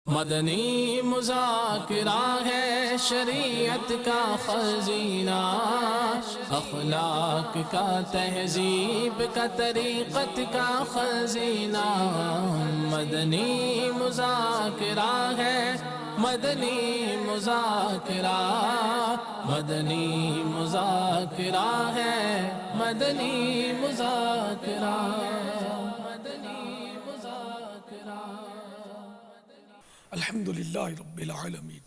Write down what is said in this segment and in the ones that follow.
مدنی مذاکرہ ہے شریعت کا خزینہ، اخلاق کا تہذیب کا طریقت کا خزینہ۔ مدنی مذاکرہ ہے، مدنی مذاکرہ، مدنی مذاکرہ ہے، مدنی مذاکرہ، مدنی مذاکرہ۔ الحمدللہ رب العالمین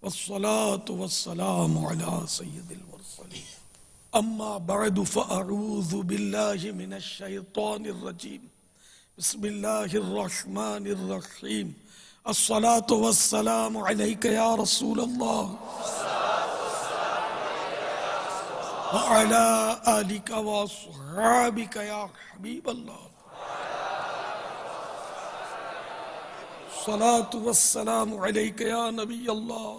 والصلاة والسلام علی سید المرسلین، اما بعد فاعوذ باللہ من الشیطان الرجیم، بسم اللہ الرحمن الرحیم۔ الصلاة والسلام علیک یا رسول اللہ وعلی آلک واصحابک یا حبیب اللہ۔ الصلاة والسلام علیک یا نبی اللہ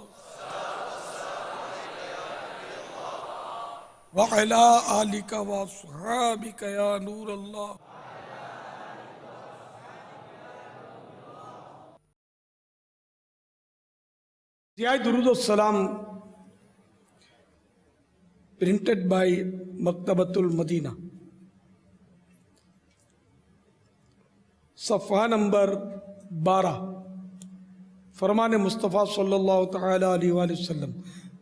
وعلی آلک واصحابک یا نور اللہ۔ ضیاء درود السلام printed by مکتبۃ المدینہ، صفحہ نمبر 12۔ فرمان مصطفیٰ صلی اللہ تعالی علیہ وآلہ وسلم،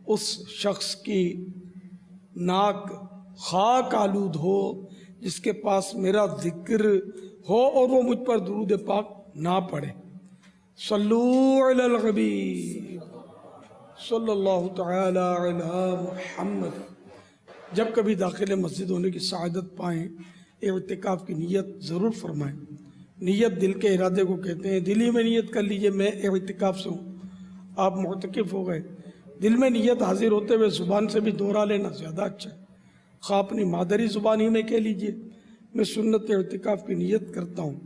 اس شخص کی ناک خاک آلود ہو جس کے پاس میرا ذکر ہو اور وہ مجھ پر درود پاک نہ پڑھے۔ صلو علی الحبیب صلی اللہ تعالی علی محمد۔ جب کبھی داخل مسجد ہونے کی سعادت پائیں، اعتکاف کی نیت ضرور فرمائیں۔ نیت دل کے ارادے کو کہتے ہیں۔ دل ہی میں نیت کر لیجئے میں اعتکاف سے ہوں، آپ معتکف ہو گئے۔ دل میں نیت حاضر ہوتے ہوئے زبان سے بھی دہرا لینا زیادہ اچھا ہے۔ خواہ اپنی مادری زبان ہی میں کہہ لیجئے میں سنت اعتکاف کی نیت کرتا ہوں۔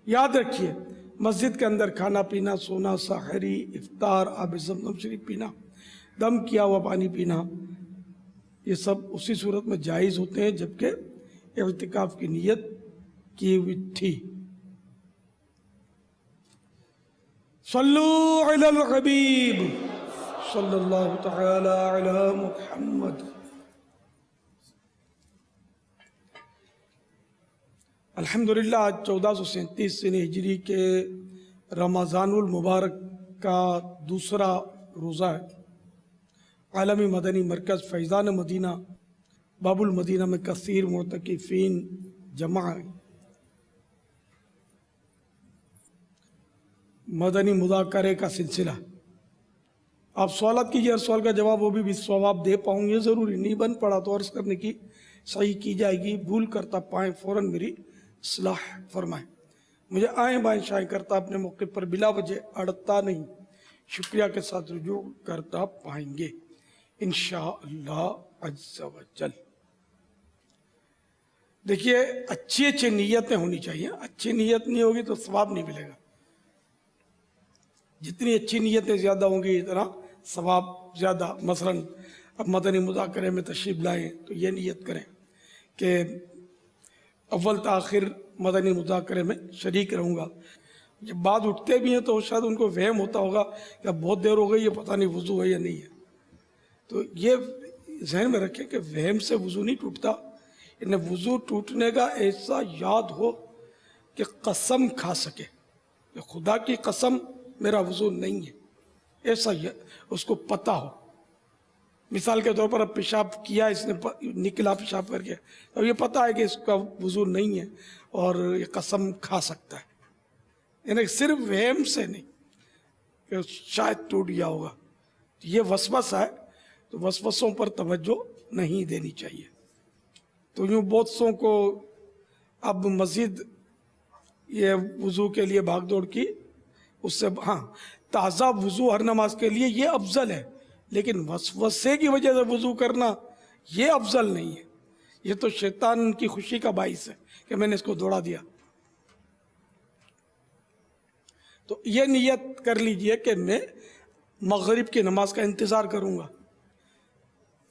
یاد رکھیے، مسجد کے اندر کھانا پینا، سونا، سحری، افطار، آب زمزم شریف پینا، دم کیا ہوا پانی پینا، یہ سب اسی صورت میں جائز ہوتے ہیں جبکہ اعتکاف کی نیت کی ہوئی تھی۔ صلو علی الحبیب صلی اللہ تعالی علی محمد۔ الحمدللہ آج 1437 سنہ ہجری کے رمضان المبارک کا دوسرا روزہ ہے۔ عالمی مدنی مرکز فیضان مدینہ باب المدینہ میں کثیر معتکفین جمع ہیں۔ مدنی مذاکرے کا سلسلہ، آپ سوالات کیجئے، ہر سوال کا جواب وہ بھی ثواب دے پاؤں یہ ضروری نہیں، بن پڑا تو عرض کرنے کی صحیح کی جائے گی۔ بھول کرتا پائیں فوراً میری اصلاح فرمائیں۔ مجھے آئیں بائیں شائیں کرتا اپنے موقع پر بلا وجہ اڑتا نہیں، شکریہ کے ساتھ رجوع کرتا پائیں گے انشاءاللہ عز و جل۔ دیکھیے، اچھی اچھی نیتیں ہونی چاہیے۔ اچھی نیت نہیں ہوگی تو ثواب نہیں ملے گا۔ جتنی اچھی نیتیں زیادہ ہوں گی اتنا ثواب زیادہ۔ مثلاً اب مدنی مذاکرے میں تشریف لائیں تو یہ نیت کریں کہ اول تا آخر مدنی مذاکرے میں شریک رہوں گا۔ جب بعد اٹھتے بھی ہیں تو شاید ان کو وہم ہوتا ہوگا کہ اب بہت دیر ہو گئی، یہ پتہ نہیں وضو ہے یا نہیں ہے۔ تو یہ ذہن میں رکھیں کہ وہم سے وضو نہیں ٹوٹتا، انہیں وضو ٹوٹنے کا ایسا یاد ہو کہ قسم کھا سکے کہ خدا کی قسم میرا وضو نہیں ہے، ایسا اس کو پتہ ہو۔ مثال کے طور پر اب پیشاب کیا، اس نے نکلا پیشاب کر کے، اب یہ پتہ ہے کہ اس کا وضو نہیں ہے اور یہ قسم کھا سکتا ہے، یعنی صرف وہم سے نہیں کہ شاید ٹوٹ گیا ہوگا۔ یہ وسوسہ ہے تو وسوسوں پر توجہ نہیں دینی چاہیے۔ تو یوں بہت سوں کو اب مزید یہ وضو کے لیے بھاگ دوڑ کی، اس سے ہاں تازہ وضو ہر نماز کے لیے یہ افضل ہے، لیکن وسوسے کی وجہ سے وضو کرنا یہ افضل نہیں ہے۔ یہ تو شیطان کی خوشی کا باعث ہے کہ میں نے اس کو دوڑا دیا۔ تو یہ نیت کر لیجئے کہ میں مغرب کی نماز کا انتظار کروں گا۔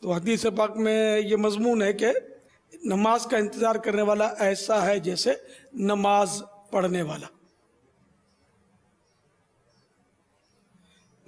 تو حدیث پاک میں یہ مضمون ہے کہ نماز کا انتظار کرنے والا ایسا ہے جیسے نماز پڑھنے والا۔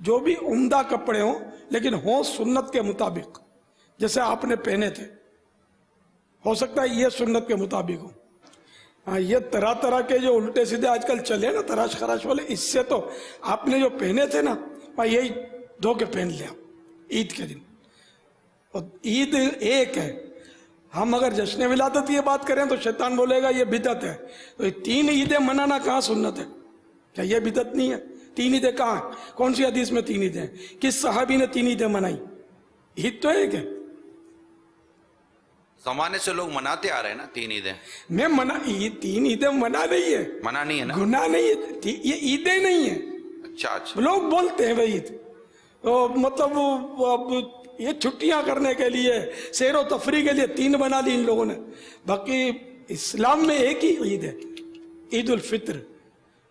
جو بھی عمدہ کپڑے ہوں لیکن ہوں سنت کے مطابق، جیسے آپ نے پہنے تھے، ہو سکتا ہے یہ سنت کے مطابق ہو. ہاں، یہ طرح طرح کے جو الٹے سیدھے آج کل چلے نا تراش خراش والے، اس سے تو آپ نے جو پہنے تھے نا یہی دھو کے پہن لیا عید کے دن. اور عید ایک ہے. ہم اگر جشن ولادت یہ بات کریں تو شیطان بولے گا یہ بدعت ہے. تو یہ 3 عیدیں منانا کہاں سنت ہے؟ کیا یہ بدعت نہیں ہے؟ 3 عیدیں کہاں ہیں؟ کون سی حدیث میں 3 عیدیں ہیں؟ کس صحابی نے 3 عیدیں منائی؟ عید تو ایک ہے. زمانے سے لوگ مناتے آ رہے ہیں نا 3 عیدیں. میں یہ 3 عیدیں منا نہیں ہے، منع نہیں ہے نا. گناہ نہیں ہے، یہ عیدیں نہیں ہیں. اچھا لوگ بولتے ہیں بھائی عید، مطلب اب یہ چھٹیاں کرنے کے لیے، سیر و تفریح کے لیے 3 بنا لی ان لوگوں نے. باقی اسلام میں ایک ہی عید ہے، عید الفطر.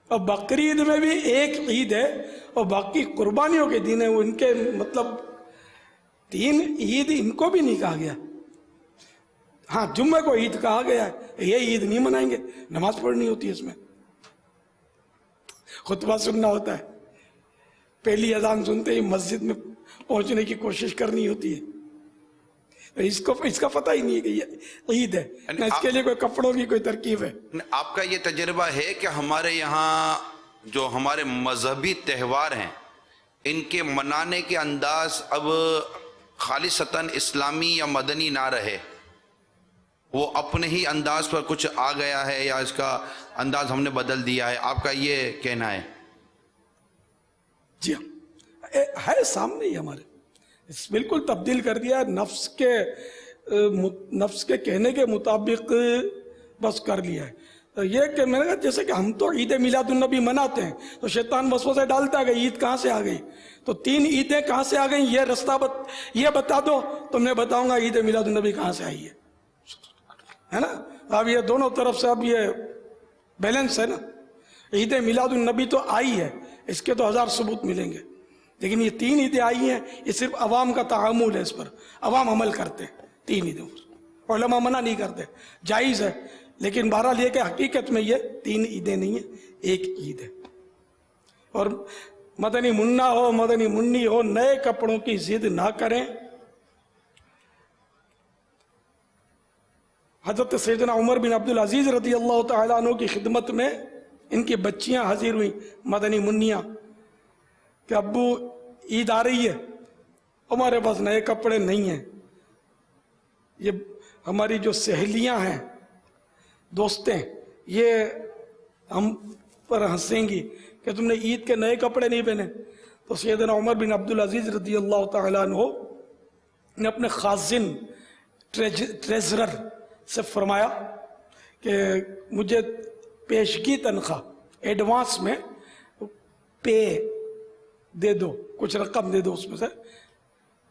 اور بقرعید میں بھی ایک عید ہے، اور باقی قربانیوں کے دن ہیں. ان کے مطلب 3 عید ان کو بھی نہیں کہا گیا. ہاں، جمعہ کو عید کہا گیا ہے، یہ عید نہیں منائیں گے. نماز پڑھنی ہوتی ہے، اس میں خطبہ سننا ہوتا ہے، پہلی اذان سنتے ہی مسجد میں پہنچنے کی کوشش کرنی ہوتی ہے. اس کا پتہ ہی نہیں ہے کہ یہ عید ہے، نہ اس کے لیے کوئی کپڑوں کی کوئی ترکیب ہے. آپ کا یہ تجربہ ہے کہ ہمارے یہاں جو ہمارے مذہبی تہوار ہیں ان کے منانے کے انداز اب خالصتاً اسلامی یا مدنی نہ رہے، وہ اپنے ہی انداز پر کچھ آ گیا ہے، یا اس کا انداز ہم نے بدل دیا ہے؟ آپ کا یہ کہنا ہے؟ جی ہاں، ہے سامنے ہی ہمارے. بالکل تبدیل کر دیا. نفس کے کہنے کے مطابق بس کر لیا ہے. یہ کہ میں نے کہا جیسے کہ ہم تو عید میلاد النبی مناتے ہیں، تو شیطان وسوسے ڈالتا ہے کہ عید کہاں سے آ گئی. تو 3 عیدیں کہاں سے آ گئیں یہ رستہ یہ بتا دو تو میں بتاؤں گا عید میلاد النبی کہاں سے آئی ہے نا. اب یہ دونوں طرف سے اب یہ بیلنس ہے نا. عید میلاد النبی تو آئی ہے، اس کے تو 1000 ثبوت ملیں گے، لیکن یہ 3 عیدیں آئی ہیں، یہ صرف عوام کا تعامل ہے. اس پر عوام عمل کرتے ہیں 3 عیدوں پر. علماء منع نہیں کرتے، جائز ہے. لیکن بہرحال یہ کہ حقیقت میں یہ 3 عیدیں نہیں ہیں، ایک عید ہے. اور مدنی منا ہو مدنی منی ہو، نئے کپڑوں کی ضد نہ کریں. حضرت سیدنا عمر بن عبدالعزیز رضی اللہ تعالیٰ عنہ کی خدمت میں ان کی بچیاں حاضر ہوئیں، مدنی منیاں، کہ ابو عید آ رہی ہے، ہمارے پاس نئے کپڑے نہیں ہیں. یہ ہماری جو سہیلیاں ہیں، دوستیں، یہ ہم پر ہنسیں گی کہ تم نے عید کے نئے کپڑے نہیں پہنے. تو سیدنا عمر بن عبدالعزیز رضی اللہ تعالیٰ عنہ نے اپنے خازن ٹریزرر سے فرمایا کہ مجھے پیشگی تنخواہ ایڈوانس میں پے دے دو، کچھ رقم دے دو اس میں سے،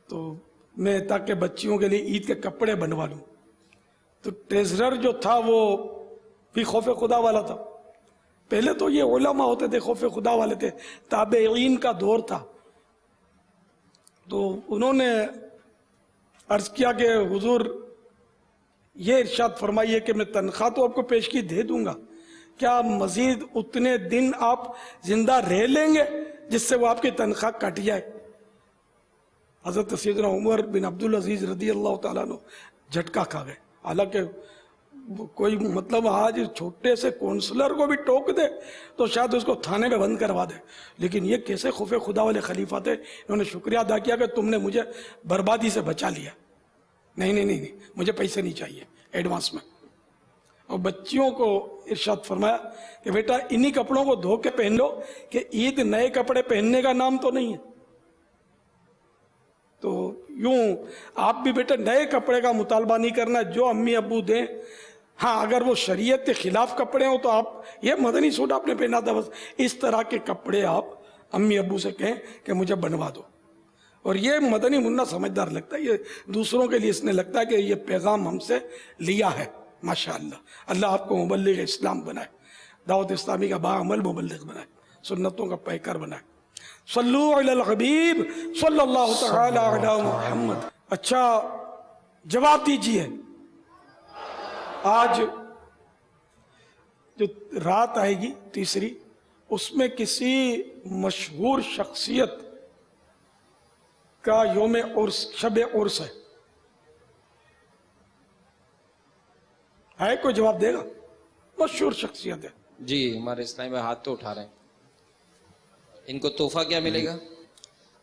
تو میں تاکہ بچیوں کے لیے عید کے کپڑے بنوا لوں. تو ٹریزرر جو تھا وہ بھی خوف خدا والا تھا. پہلے تو یہ علماء ہوتے تھے خوف خدا والے تھے، تابعین کا دور تھا. تو انہوں نے عرض کیا کہ حضور یہ ارشاد فرمائیے کہ میں تنخواہ تو آپ کو پیشگی دے دوں گا، کیا مزید اتنے دن آپ زندہ رہ لیں گے جس سے وہ آپ کی تنخواہ کٹ جائے؟ حضرت سیدنا عمر بن عبدالعزیز رضی اللہ تعالیٰ عنہ جھٹکا کھا گئے. حالانکہ کوئی مطلب آج چھوٹے سے کونسلر کو بھی ٹوک دے تو شاید اس کو تھانے میں بند کروا دے، لیکن یہ کیسے خوف خدا والے خلیفہ تھے. انہوں نے شکریہ ادا کیا کہ تم نے مجھے بربادی سے بچا لیا. نہیں، مجھے پیسے نہیں چاہیے ایڈوانس میں. اور بچیوں کو ارشاد فرمایا کہ بیٹا انہی کپڑوں کو دھو کے پہن لو، کہ عید نئے کپڑے پہننے کا نام تو نہیں ہے. تو یوں آپ بھی بیٹا نئے کپڑے کا مطالبہ نہیں کرنا، جو امی ابو دیں. ہاں، اگر وہ شریعت کے خلاف کپڑے ہوں تو آپ، یہ مدنی سوٹ آپ نے پہنا تھا، بس اس طرح کے کپڑے آپ امی ابو سے کہیں کہ مجھے بنوا دو. اور یہ مدنی منا سمجھدار لگتا ہے، یہ دوسروں کے لیے اس نے لگتا ہے کہ یہ پیغام ہم سے لیا ہے. ماشاءاللہ، اللہ آپ کو مبلغ اسلام بنائے، دعوت اسلامی کا باعمل مبلغ بنائے، سنتوں کا پیکر بنائے. صلو علی الحبیب صلی اللہ تعالی علی محمد. اچھا، جواب دیجئے، آج جو رات آئے گی تیسری، اس میں کسی مشہور شخصیت کا یوم عرس شب عرس ہے کوئی جواب دے گا؟ مشہور شخصیت ہے. جی ہمارے اسلامی میں ہاتھ تو اٹھا رہے ہیں. ان کو تحفہ کیا ملے گا؟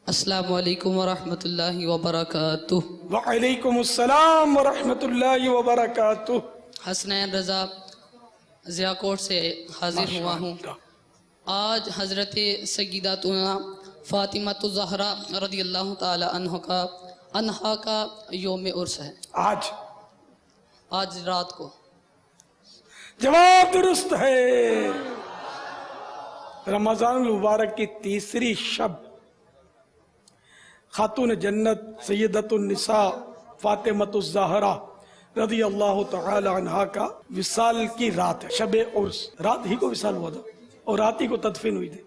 السلام علیکم ورحمۃ اللہ وبرکاتہ. وعلیکم السلام ورحمۃ اللہ وبرکاتہ. حسنین رضا ضیاء کوٹ سے حاضر ہوا ہوں. آج حضرت سیداتنا فاطمہ الزہرا رضی اللہ تعالی عنہا کا یوم عرس ہے. آج رات کو. جواب درست ہے. رمضان المبارک کی تیسری شب خاتون جنت سیدۃ النساء فاطمہ الزہرا رضی اللہ تعالی عنہا کا وصال کی رات ہے. شب عرس رات ہی کو وصال ہوا تھا اور رات ہی کو تدفین ہوئی تھی.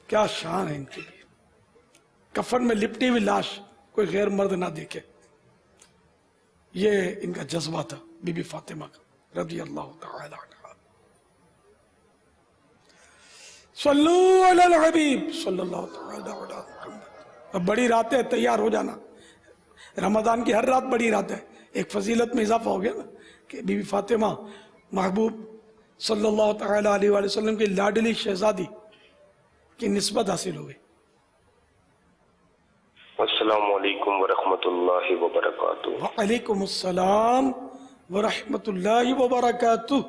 کیا شان ہے ان کی بھی. کفن میں لپٹی ہوئی لاش کوئی غیر مرد نہ دیکھے. یہ ان کا جذبہ تھا بی بی فاطمہ کا رضی اللہ تعالی عنہ. صلو علی الحبیب صلی اللہ تعالی علی محمد. اب بڑی رات ہے, تیار ہو جانا. رمضان کی ہر رات بڑی رات ہے. ایک فضیلت میں اضافہ ہو گیا نا کہ بی بی فاطمہ محبوب صلی اللہ تعالی علیہ وآلہ وسلم کی لاڈلی شہزادی کی نسبت حاصل ہو گئی. السلام علیکم ورحمۃ اللہ وبرکاتہ. وعلیکم السلام ورحمۃ اللہ وبرکاتہ.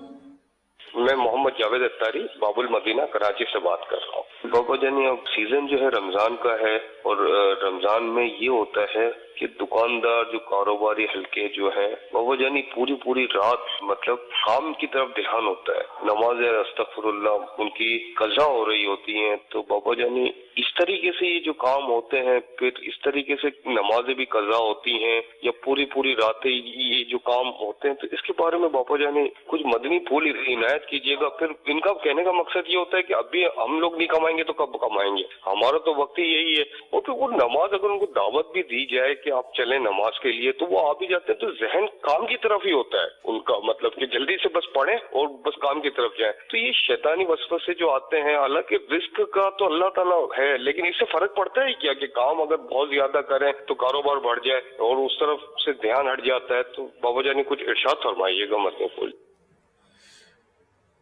میں محمد جاوید اتاری باب المدینہ کراچی سے بات کر رہا ہوں. بابا جانی اب سیزن جو ہے رمضان کا ہے اور رمضان میں یہ ہوتا ہے کہ دکاندار جو کاروباری حلقے جو ہیں بابا جانی پوری رات مطلب کام کی طرف دھیان ہوتا ہے. نماز استغفر اللہ ان کی قضا ہو رہی ہوتی ہیں تو بابا جانی اس طریقے سے یہ جو کام ہوتے ہیں پھر اس طریقے سے نمازیں بھی قضا ہوتی ہیں یا پوری راتیں یہ جو کام ہوتے ہیں تو اس کے بارے میں بابا جانی کچھ مدنی پھول عنایت کیجیے گا. پھر ان کا کہنے کا مقصد یہ ہوتا ہے کہ ابھی ہم لوگ نہیں کمائیں گے تو کب کمائیں گے, ہمارا تو وقت ہی یہی ہے. اور پھر وہ نماز اگر ان کو دعوت بھی دی جائے کہ آپ چلیں نماز کے لیے تو وہ آ بھی جاتے ہیں تو ذہن کام کی طرف ہی ہوتا ہے ان کا, مطلب کہ جلدی سے بس پڑھیں اور بس کام کی طرف جائیں. تو یہ شیطانی وسوسے جو آتے ہیں, حالانکہ رزق کا تو اللہ تعالیٰ ہے لیکن اس سے فرق پڑتا ہے کیا کہ کام اگر بہت زیادہ کریں تو کاروبار بڑھ جائے اور اس طرف سے دھیان ہٹ جاتا ہے. تو بابا جانی کچھ ارشاد فرمائیے گا مدنی پھول.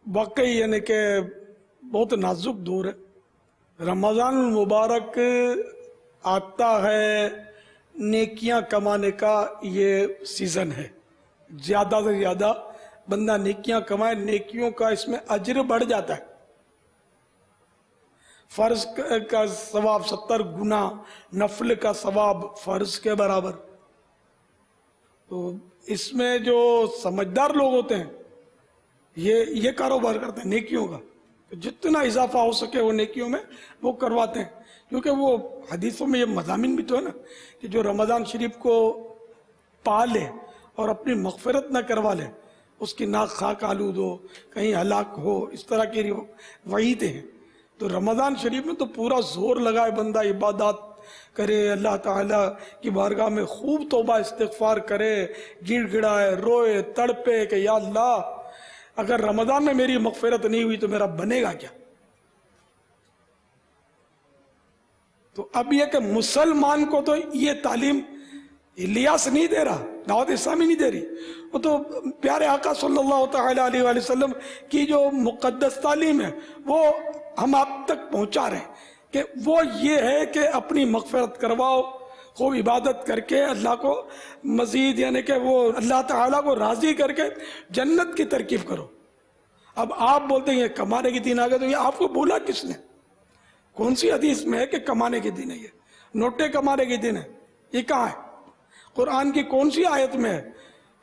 واقعی یعنی کہ بہت نازک دور ہے. رمضان المبارک آتا ہے نیکیاں کمانے کا یہ سیزن ہے. زیادہ سے زیادہ بندہ نیکیاں کمائے, نیکیوں کا اس میں اجر بڑھ جاتا ہے. فرض کا ثواب 70 گنا, نفل کا ثواب فرض کے برابر. تو اس میں جو سمجھدار لوگ ہوتے ہیں یہ کاروبار کرتے ہیں نیکیوں کا. جتنا اضافہ ہو سکے وہ نیکیوں میں وہ کرواتے ہیں, کیونکہ وہ حدیثوں میں یہ مضامین بھی تو ہے نا کہ جو رمضان شریف کو پالے اور اپنی مغفرت نہ کروا لے اس کی ناک خاک آلود ہو, کہیں ہلاک ہو, اس طرح کی وعیدیں ہیں. تو رمضان شریف میں تو پورا زور لگائے بندہ عبادات کرے, اللہ تعالیٰ کی بارگاہ میں خوب توبہ استغفار کرے, گڑ گڑائے, روئے, تڑپے کہ یا اللہ اگر رمضان میں میری مغفرت نہیں ہوئی تو میرا بنے گا کیا. تو اب یہ کہ مسلمان کو تو یہ تعلیم الیاس نہیں دے رہا, دعوت اسلامی نہیں دے رہی, وہ تو پیارے آقا صلی اللہ تعالی علیہ وآلہ وسلم کی جو مقدس تعلیم ہے وہ ہم آپ تک پہنچا رہے ہیں کہ وہ یہ ہے کہ اپنی مغفرت کرواؤ, خوب عبادت کر کے اللہ کو مزید یعنی کہ وہ اللہ تعالیٰ کو راضی کر کے جنت کی ترکیب کرو. اب آپ بولتے ہیں یہ کمانے کے دن آ گئے, تو یہ آپ کو بولا کس نے؟ کون سی حدیث میں ہے کہ کمانے کے دن ہے؟ یہ نوٹے کمانے کے دن ہے, یہ کہاں ہے؟ قرآن کی کون سی آیت میں ہے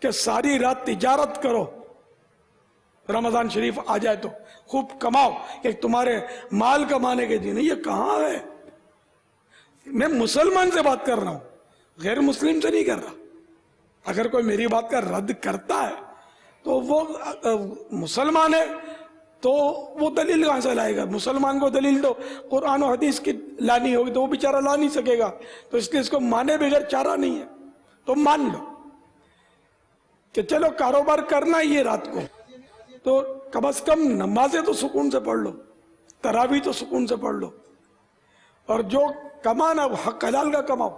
کہ ساری رات تجارت کرو, رمضان شریف آ جائے تو خوب کماؤ کہ تمہارے مال کمانے کے دن ہے؟ یہ کہاں ہے؟ میں مسلمان سے بات کر رہا ہوں, غیر مسلم سے نہیں کر رہا. اگر کوئی میری بات کا رد کرتا ہے تو وہ مسلمان ہے تو وہ دلیل کہاں سے لائے گا؟ مسلمان کو دلیل تو قرآن و حدیث کی لانی ہوگی تو وہ بیچارہ لا نہیں سکے گا, تو اس لیے اس کو مانے بغیر چارہ نہیں ہے. تو مان لو کہ چلو کاروبار کرنا ہی ہے رات کو, تو کم از کم نمازیں تو سکون سے پڑھ لو, تراویح تو سکون سے پڑھ لو, اور جو کمانا وہ حق حلال کا کماؤ.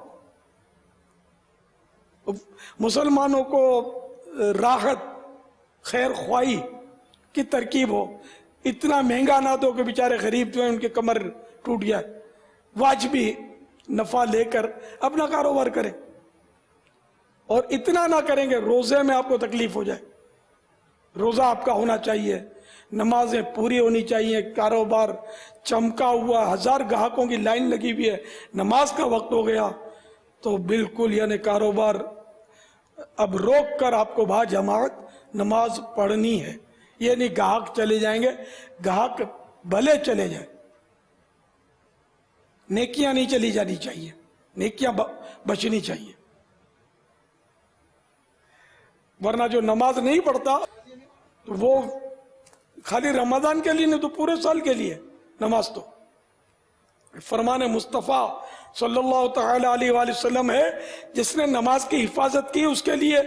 مسلمانوں کو راحت خیر خواہی کی ترکیب ہو, اتنا مہنگا نہ دو کہ بیچارے غریب جو ہیں ان کے کمر ٹوٹ جائے, واجبی نفع لے کر اپنا کاروبار کریں, اور اتنا نہ کریں کہ روزے میں آپ کو تکلیف ہو جائے. روزہ آپ کا ہونا چاہیے, نمازیں پوری ہونی چاہیے, کاروبار چمکا ہوا, 1000 گاہکوں کی لائن لگی ہوئی ہے, نماز کا وقت ہو گیا تو بالکل یعنی کاروبار اب روک کر آپ کو با جماعت نماز پڑھنی ہے. یہ نہیں گاہک چلے جائیں گے, گاہک بھلے چلے جائیں, نیکیاں نہیں چلی جانی چاہیے, نیکیاں بچنی چاہیے. ورنہ جو نماز نہیں پڑھتا وہ خالی رمضان کے لیے نہیں تو پورے سال کے لیے نماز. تو فرمان مصطفیٰ صلی اللہ تعالی علیہ وآلہ وسلم ہے, جس نے نماز کی حفاظت کی اس کے لیے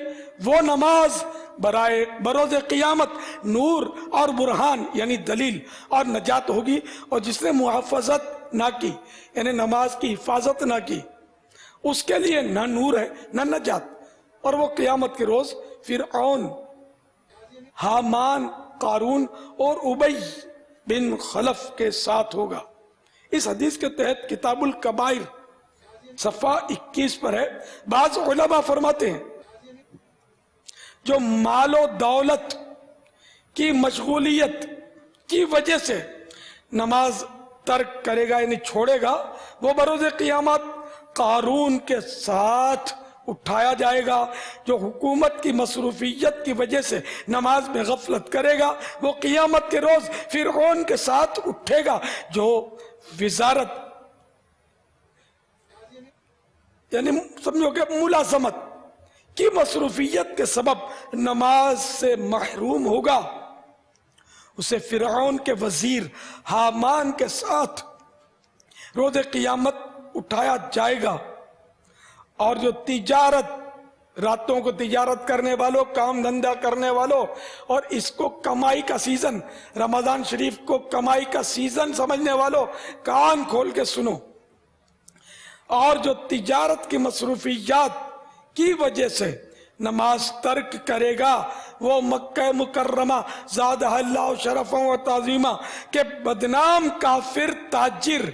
وہ نماز برائے بروز قیامت نور اور برہان یعنی دلیل اور نجات ہوگی, اور جس نے محافظت نہ کی یعنی نماز کی حفاظت نہ کی اس کے لیے نہ نور ہے نہ نجات, اور وہ قیامت کے روز فرعون, حامان, قارون اور ابی بن خلف کے ساتھ ہوگا. اس حدیث کے تحت کتاب الکبائر صفحہ 21 پر ہے. بعض علماء فرماتے ہیں جو مال و دولت کی مشغولیت کی وجہ سے نماز ترک کرے گا یعنی چھوڑے گا, وہ بروز قیامت قارون کے ساتھ اٹھایا جائے گا. جو حکومت کی مصروفیت کی وجہ سے نماز میں غفلت کرے گا وہ قیامت کے روز فرعون کے ساتھ اٹھے گا. جو وزارت یعنی سمجھو کہ ملازمت کی مصروفیت کے سبب نماز سے محروم ہوگا, اسے فرعون کے وزیر حامان کے ساتھ روز قیامت اٹھایا جائے گا. اور جو تجارت, راتوں کو تجارت کرنے والوں, کام دھندا کرنے والوں, اور اس کو کمائی کا سیزن, رمضان شریف کو کمائی کا سیزن سمجھنے والوں کان کھول کے سنو. اور جو تجارت کی مصروفیات کی وجہ سے نماز ترک کرے گا وہ مکہ مکرمہ زادہ اللہ شرفا و تعظیمہ کے بدنام کافر تاجر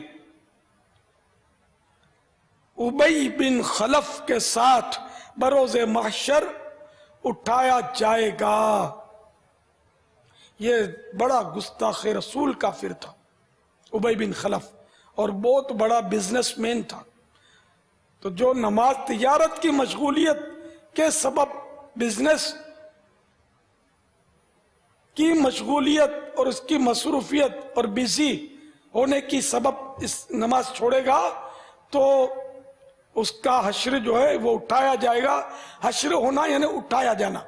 ابی بن خلف کے ساتھ بروز محشر اٹھایا جائے گا. یہ بڑا گستاخ رسول کافر تھا ابی بن خلف, اور بہت بڑا بزنس مین تھا. تو جو نماز تجارت کی مشغولیت کے سبب, بزنس کی مشغولیت اور اس کی مصروفیت اور بزی ہونے کی سبب اس نماز چھوڑے گا تو اس کا حشر جو ہے وہ اٹھایا جائے گا. حشر ہونا یعنی اٹھایا جانا.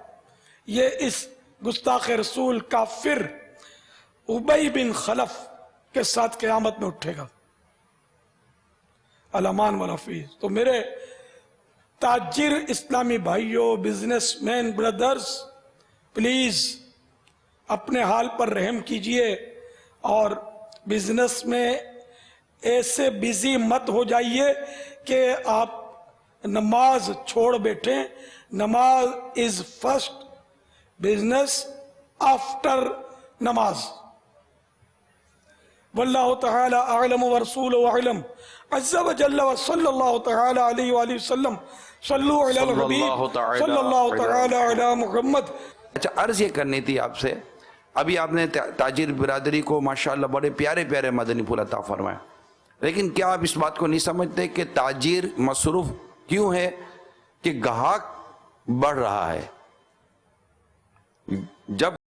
یہ اس گستاخ رسول کافر ابی بن خلف کے ساتھ قیامت میں اٹھے گا. الامان والحفیظ. تو میرے تاجر اسلامی بھائیوں, بزنس مین برادرز, پلیز اپنے حال پر رحم کیجئے اور بزنس میں ایسے بزی مت ہو جائیے کہ آپ نماز چھوڑ بیٹھیں. نماز از فرسٹ, بزنس آفٹر نماز. واللہ تعالی اعلم ورسولہ اعلم عز وجل وصلی اللہ تعالی علیہ وآلہ وسلم. صلو علی الحبیب صلی اللہ تعالی علی محمد. اچھا, عرض یہ کرنی تھی آپ سے, ابھی آپ نے تاجر برادری کو ماشاءاللہ بڑے پیارے پیارے مدنی پھول عطا فرمائے, لیکن کیا آپ اس بات کو نہیں سمجھتے کہ تاجر مصروف کیوں ہے کہ گاہک بڑھ رہا ہے. جب